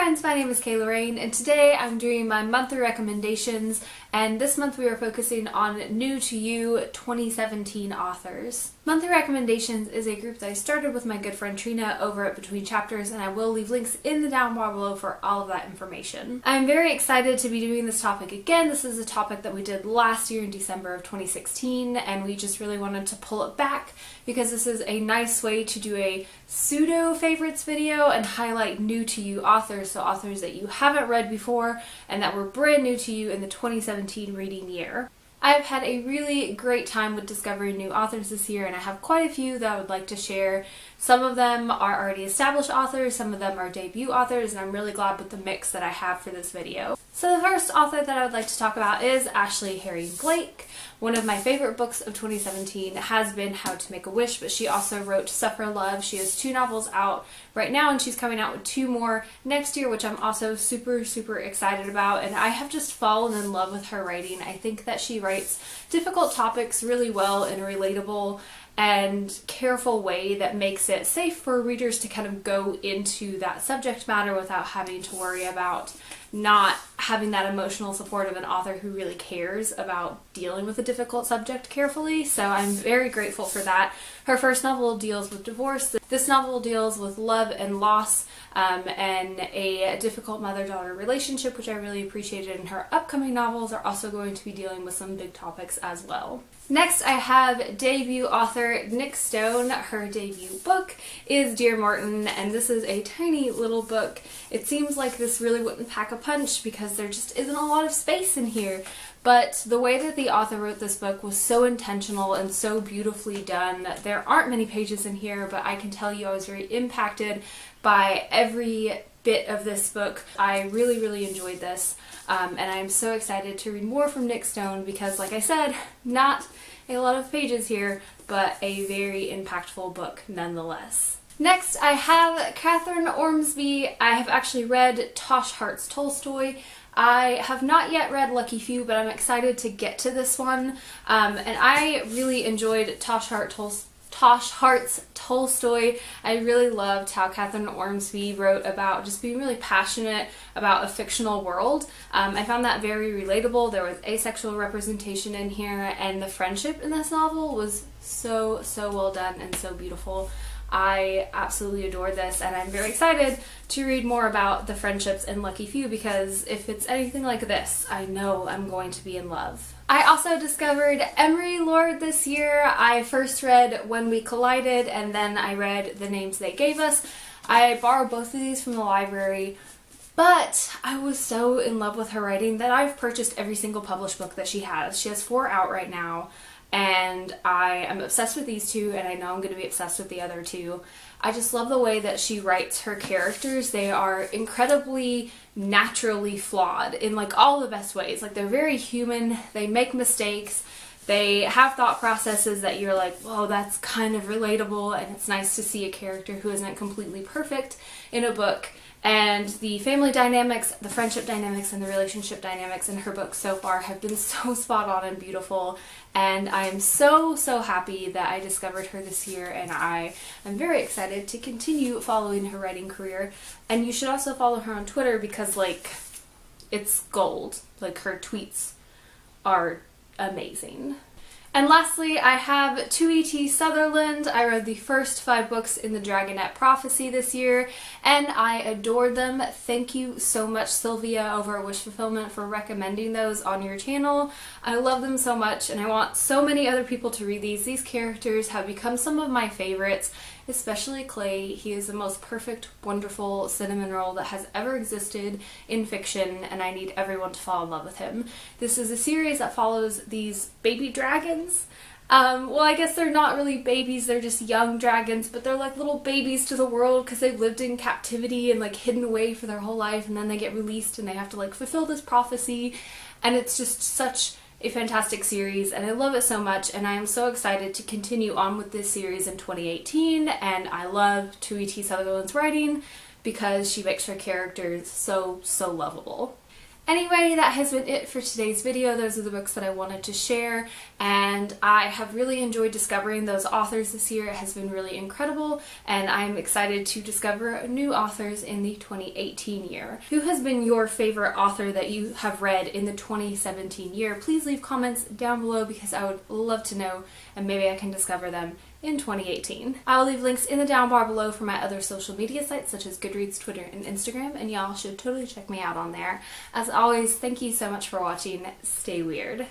friends, my name is Kayla Rain, and today I'm doing my monthly recommendations, and this month we are focusing on new to you 2017 authors. Monthly Recommendations is a group that I started with my good friend Trina over at Between Chapters, and I will leave links in the down bar below for all of that information. I'm very excited to be doing this topic again. This is a topic that we did last year in December of 2016, and we just really wanted to pull it back because this is a nice way to do a pseudo favorites video and highlight new to you authors, so authors that you haven't read before and that were brand new to you in the 2017 reading year. I've had a really great time with discovering new authors this year, and I have quite a few that I would like to share. Some of them are already established authors, some of them are debut authors, and I'm really glad with the mix that I have for this video. So the first author that I would like to talk about is Ashley Herring Blake. One of my favorite books of 2017 has been How to Make a Wish, but she also wrote Suffer Love. She has 2 novels out right now, and she's coming out with 2 more next year, which I'm also super excited about, and I have just fallen in love with her writing. I think that she writes difficult topics really well in a relatable and careful way that makes it safe for readers to kind of go into that subject matter without having to worry about not having that emotional support of an author who really cares about dealing with a difficult subject carefully. So I'm very grateful for that. Her first novel deals with divorce. This novel deals with love and loss and a difficult mother-daughter relationship, which I really appreciated, and her upcoming novels are also going to be dealing with some big topics as well. Next, I have debut author Nic Stone. Her debut book is Dear Martin, and this is a tiny little book. It seems like this really wouldn't pack a punch because there just isn't a lot of space in here, but the way that the author wrote this book was so intentional and so beautifully done. There aren't many pages in here, but I can tell you I was very impacted by every bit of this book. I really enjoyed this, and I'm so excited to read more from Nic Stone because, like I said, not a lot of pages here, but a very impactful book nonetheless. Next, I have Catherine Ormsby. I have actually read Tosh Hart's Tolstoy. I have not yet read Lucky Few, but I'm excited to get to this one, and I really enjoyed Tosh Hart's Tolstoy. I really loved how Catherine Ormsby wrote about just being really passionate about a fictional world. I found that very relatable. There was asexual representation in here, and the friendship in this novel was so well done and so beautiful. I absolutely adored this, and I'm very excited to read more about the friendships in Lucky Few because if it's anything like this, I know I'm going to be in love. I also discovered Emery Lord this year. I first read When We Collided, and then I read The Names They Gave Us. I borrowed both of these from the library, but I was so in love with her writing that I've purchased every single published book that she has. She has 4 out right now, and I am obsessed with these 2, and I know I'm going to be obsessed with the other 2. I just love the way that she writes her characters. They are incredibly naturally flawed in like all the best ways. Like, they're very human, they make mistakes, they have thought processes that you're like, whoa, that's kind of relatable, and it's nice to see a character who isn't completely perfect in a book. And the family dynamics, the friendship dynamics, and the relationship dynamics in her books so far have been so spot on and beautiful, and I am so happy that I discovered her this year, and I am very excited to continue following her writing career. And you should also follow her on Twitter because, like, it's gold. Like, her tweets are amazing. And lastly, I have Tui Sutherland. I read the first 5 books in the Dragonette Prophecy this year, and I adored them. Thank you so much, Sylvia, over at Wish Fulfillment, for recommending those on your channel. I love them so much, and I want so many other people to read these. These characters have become some of my favorites, especially Clay. He is the most perfect, wonderful cinnamon roll that has ever existed in fiction, and I need everyone to fall in love with him. This is a series that follows these baby dragons. Well, I guess they're not really babies, they're just young dragons, but they're like little babies to the world because they've lived in captivity and like hidden away for their whole life, and then they get released and they have to like fulfill this prophecy, and it's just such a fantastic series, and I love it so much, and I am so excited to continue on with this series in 2018, and I love Tui Sutherland's writing because she makes her characters so lovable. Anyway, that has been it for today's video. Those are the books that I wanted to share, and I have really enjoyed discovering those authors this year. It has been really incredible, and I'm excited to discover new authors in the 2018 year. Who has been your favorite author that you have read in the 2017 year? Please leave comments down below because I would love to know, and maybe I can discover them in 2018. I'll leave links in the down bar below for my other social media sites such as Goodreads, Twitter, and Instagram, and y'all should totally check me out on there. As always, thank you so much for watching. Stay weird.